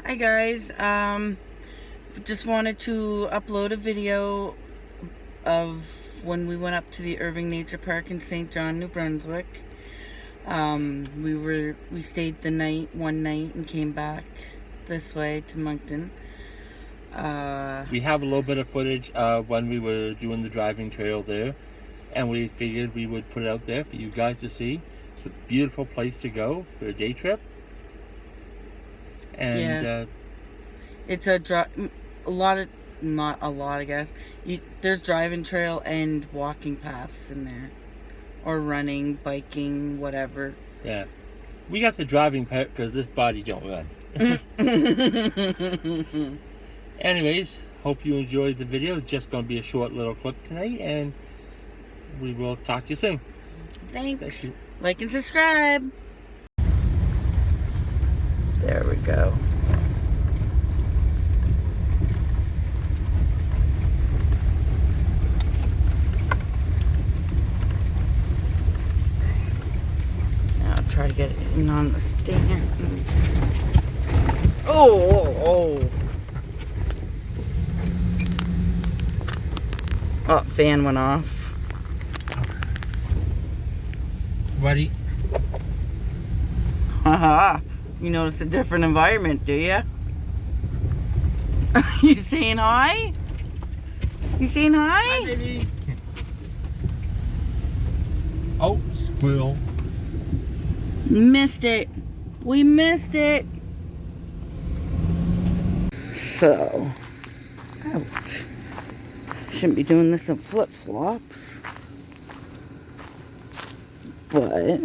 Hi guys, just wanted to upload a video of when we went up to the Irving Nature Park in St John, New Brunswick. We stayed one night and came back this way to Moncton. We have a little bit of footage of when we were doing the driving trail there, and we figured we would put it out there for you guys to see. It's a beautiful place to go for a day trip. And yeah, it's not a lot, I guess. There's driving trail and walking paths in there, or running, biking, whatever. Yeah, we got the driving part because this body don't run. Anyways, hope you enjoyed the video. It's just going to be a short little clip tonight, and we will talk to you soon. Thanks. Thank you. Like and subscribe. There we go. Now I'll try to get it in on the stand. Oh, fan went off. Buddy. Haha. You notice a different environment, do you? You saying hi? You saying hi? Hi, baby. Oh, squirrel. Missed it. We missed it. So, ouch. Shouldn't be doing this in flip-flops. But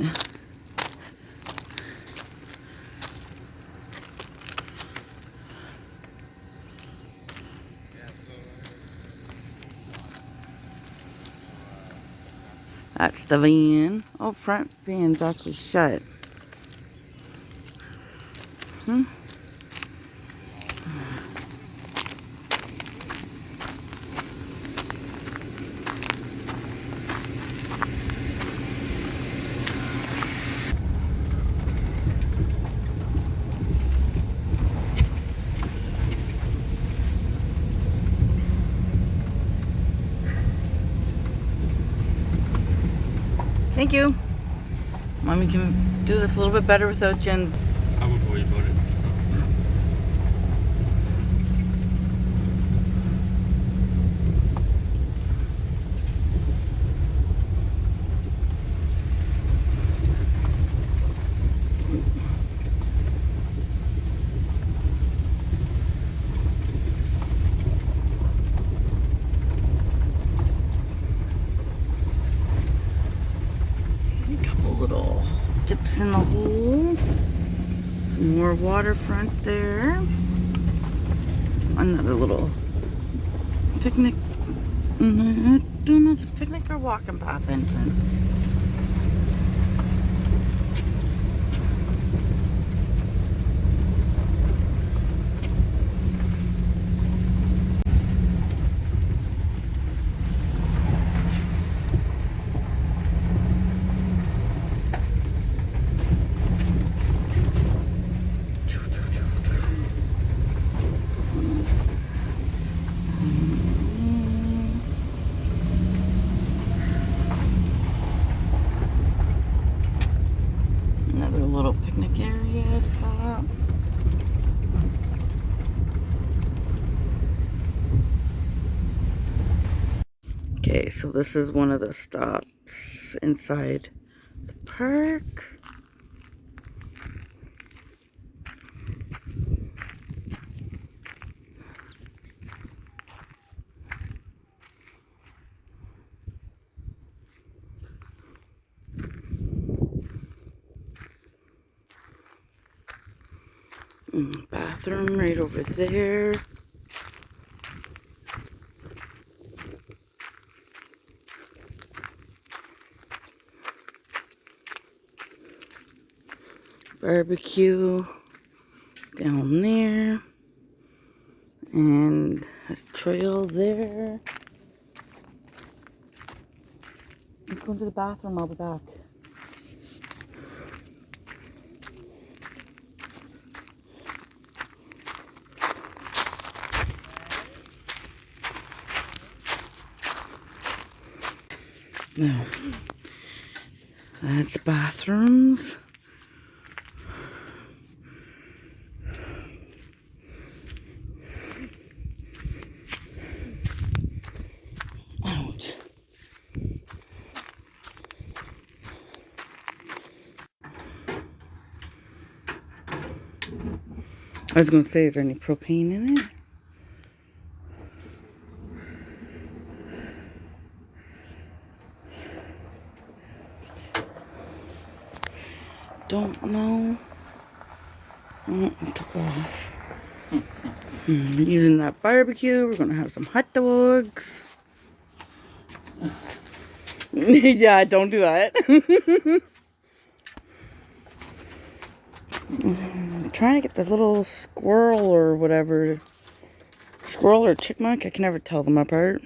that's the van. Oh, front van's actually shut. Thank you. Mommy can do this a little bit better without Jen. I would worry about it. Little dips in the hole. Some more waterfront there. Another little picnic. I don't know if it's picnic or walking path entrance. Another little picnic area stop. Okay, so this is one of the stops inside the park. Bathroom right over there. Barbecue down there. And a trail there. Let's go to the bathroom, I'll be back. No. That's bathrooms. Ouch. I was going to say, is there any propane in it? Don't know. Oh, it took off. Using that barbecue, we're going to have some hot dogs. Yeah, don't do that. I'm trying to get this little squirrel or whatever. Squirrel or chipmunk, I can never tell them apart.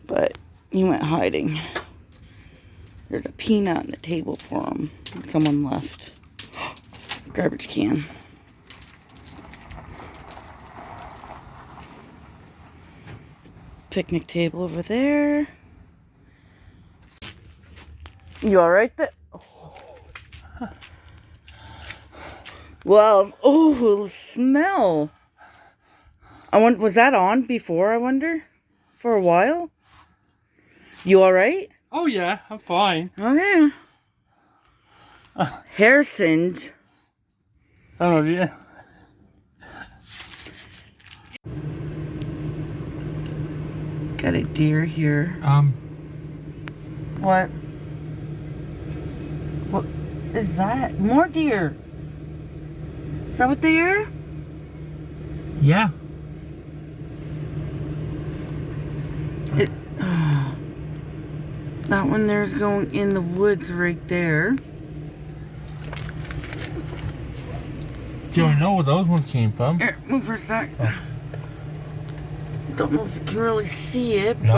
But he went hiding. There's a peanut on the table for him. Someone left. Garbage can. Picnic table over there. You alright there? Oh. Well, oh, smell. Was that on before, I wonder? For a while? You alright? Oh yeah, I'm fine. Okay. Hair singe. Oh yeah. Got a deer here. What? What is that? More deer. Is that what they are? Yeah. That one there's going in the woods right there. Do you know where those ones came from? Here, move for a sec. Don't know if you can really see it. No.